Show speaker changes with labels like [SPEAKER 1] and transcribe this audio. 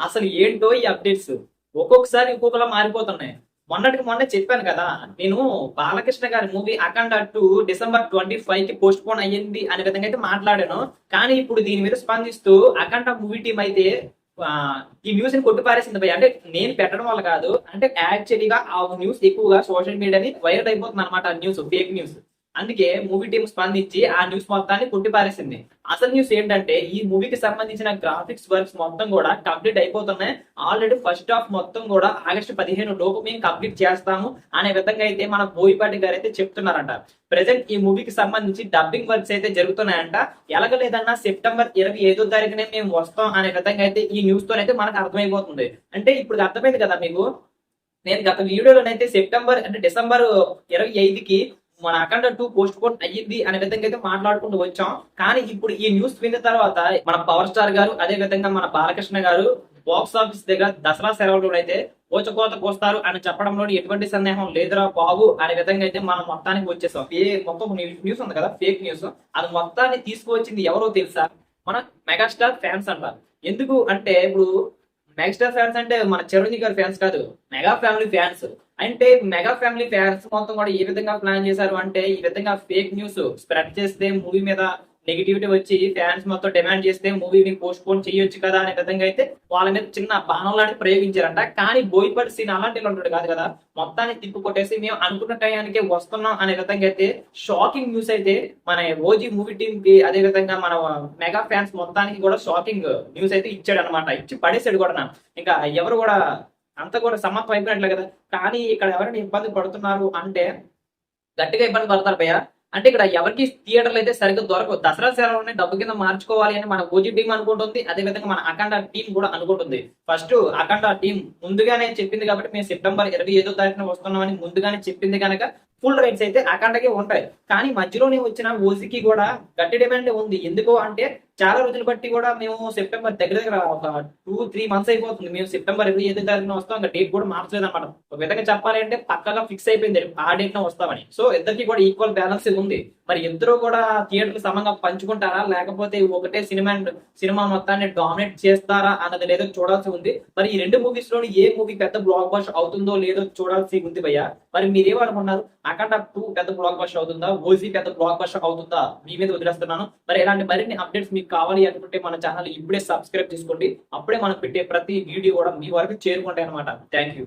[SPEAKER 1] అసలు ఏంటో ఈ అప్డేట్స్ ఒక్కొక్కసారి ఒక్కొక్కలా మారిపోతున్నాయి. మొన్నటికి మొన్న చెప్పాను కదా, నేను బాలకృష్ణ గారి మూవీ అఖండ 2 డిసెంబర్ 25 కి పోస్ట్ పోన్ అయ్యింది అనే విధంగా అయితే మాట్లాడాను. కానీ ఇప్పుడు దీని మీద స్పందిస్తూ అఖండ మూవీ టీం అయితే ఆ, ఈ న్యూస్ ని కొట్టిపారేసింది భయ్య. అంటే నేను పెట్టడం వల్ల కాదు, అంటే యాక్చువల్లీగా ఆ న్యూస్ ఎక్కువగా సోషల్ మీడియాని వైరల్ అయిపోతుంది అనమాట. News fake news. అందుకే మూవీ టీం స్పందించి ఆ న్యూస్ మొత్తాన్ని కొట్టిపారేసింది. అసలు న్యూస్ ఏంటంటే ఈ మూవీకి సంబంధించిన గ్రాఫిక్స్ వర్క్స్ మొత్తం కూడా కంప్లీట్ అయిపోతున్నాయి. ఆల్రెడీ ఫస్ట్ హాఫ్ మొత్తం కూడా ఆగస్టు 15 లోపు మేము కంప్లీట్ చేస్తాము అనే విధంగా అయితే మన బోయపాటి గారు అయితే చెప్తున్నారంట. ప్రెసెంట్ ఈ మూవీకి సంబంధించి డబ్బింగ్ వర్క్స్ అయితే జరుగుతున్నాయంట. ఎలాగలేదన్నా సెప్టెంబర్ 25వ తారీఖునే మేము వస్తాం అనే విధంగా అయితే ఈ న్యూస్ తో అయితే మనకు అర్థమైపోతుంది. అంటే ఇప్పుడు అర్థమైంది కదా మీకు. నేను గత వీడియోలోనైతే సెప్టెంబర్ అంటే డిసెంబర్ 25కి మన అఖండ 2 పోస్ట్ పోన్ అయ్యింది అనే విధంగా అయితే మాట్లాడుకుంటూ వచ్చాం. కానీ ఇప్పుడు ఈ న్యూస్ విన్న తర్వాత మన పవర్ స్టార్ గారు, అదే విధంగా మన బాలకృష్ణ గారు బాక్స్ ఆఫీస్ దగ్గర దసరా సెలవులు అయితే కోతకు వస్తారు అని చెప్పడంలో ఎటువంటి సందేహం లేదురా బాబు అనే విధంగా అయితే మనం మొత్తానికి వచ్చేసాం. మొత్తం న్యూస్ ఉంది కదా, ఫేక్ న్యూస్, అది మొత్తాన్ని తీసుకువచ్చింది ఎవరో తెలుసా? మన మెగాస్టార్ ఫ్యాన్స్ అంటారు. ఎందుకు అంటే ఇప్పుడు మెగాస్టార్ ఫ్యాన్స్ అంటే మన చిరంజీవి గారి ఫ్యాన్స్ కాదు, మెగా ఫ్యామిలీ ఫ్యాన్స్. అంటే మెగా ఫ్యామిలీ ఫ్యాన్స్ మొత్తం కూడా ఏ విధంగా ప్లాన్ చేశారు అంటే, ఈ విధంగా ఫేక్ న్యూస్ స్ప్రెడ్ చేస్తే మూవీ మీద నెగిటివిటీ వచ్చి ఫ్యాన్స్ మొత్తం డిమాండ్ చేస్తే మూవీని పోస్ట్ పోన్ చేయొచ్చు కదా అనే విధంగా అయితే వాళ్ళ మీద చిన్న బాణం లాంటి ప్రయోగించారంట. కానీ బోయపాటి సీన్ అలాంటి ఉంటాడు కాదు కదా, మొత్తాన్ని తిప్పు కొట్టేసి మేము అనుకున్న టయానికి వస్తున్నాం అనే విధంగా అయితే షాకింగ్ న్యూస్ అయితే మన ఓజీ మూవీ టీమ్ కి, అదే విధంగా మన మెగా ఫ్యాన్స్ మొత్తానికి కూడా షాకింగ్ న్యూస్ అయితే ఇచ్చాడు అనమాట. ఇచ్చి పడేసాడు కూడా. ఇంకా ఎవరు కూడా అంతా కూడా సమ్మతం అయిపోయినట్లే కదా. కానీ ఇక్కడ ఎవరైనా ఇబ్బంది పడుతున్నారు అంటే గట్టిగా ఇబ్బంది పడతారు భయ్య. అంటే ఇక్కడ ఎవరికి థియేటర్లు అయితే సరిగ్గా దొరకవు. దసరా సెలవులని డబ్బు కింద మార్చుకోవాలి అని మన ఓజీ టీం అనుకుంటుంది. అదే విధంగా మన అఖండ టీం కూడా అనుకుంటుంది. ఫస్ట్ అఖండ టీం ముందుగానే చెప్పింది కాబట్టి మేము సెప్టెంబర్ 25వ తారీఖున వస్తున్నామని ముందుగానే చెప్పింది కనుక ఫుల్ రైట్స్ అయితే అఖండకే ఉంటాయి. కానీ మధ్యలోనే వచ్చిన ఓజీకి కూడా గట్టి డిమాండ్ ఉంది. ఎందుకు అంటే చాలా రోజులు బట్టి కూడా మేము సెప్టెంబర్ దగ్గర ఒక 2-3 మంత్స్ అయిపోతుంది. మేము సెప్టెంబర్ 25వ తారీఖున వస్తాం. ఇంకా డేట్ కూడా మార్చలేదు అనమాట. ఒక విధంగా చెప్పాలి అంటే పక్కగా ఫిక్స్ అయిపోయింది ఆ డేట్ లో వస్తామని. సో ఇద్దరికి కూడా ఈక్వల్ బ్యాలెన్స్ ఉంది. మరి ఇద్దరు కూడా థియేటర్లు సమంగా పంచుకుంటారా, లేకపోతే ఒకటే సినిమా మొత్తాన్ని డామినేట్ చేస్తారా అన్నది లేదో చూడాల్సి ఉంది. మరి ఈ రెండు మూవీస్ లోని ఏ మూవీ పెద్ద బ్లాక్ బస్టర్ అవుతుందో లేదో చూడాల్సి ఉంది భయ్య. మరి మీరేమనుకున్నారు? అఖండ 2 పెద్ద బ్లాక్ బస్టర్ అవుతుందా, ఓజీ పెద్ద బ్లాక్ బస్టర్ అవుతుందా? మీ మీద వదిలేస్తున్నాను. మరి ఇలాంటి మరిన్ని అప్డేట్స్ మీకు కావాలి అనుకుంటే మన ఛానల్ ఇప్పుడే సబ్స్క్రైబ్ చేసుకోండి. అప్పుడే మనం పెట్టే ప్రతి వీడియో కూడా మీ వరకు చేరుకుంటాయి అనమాట. Thank you.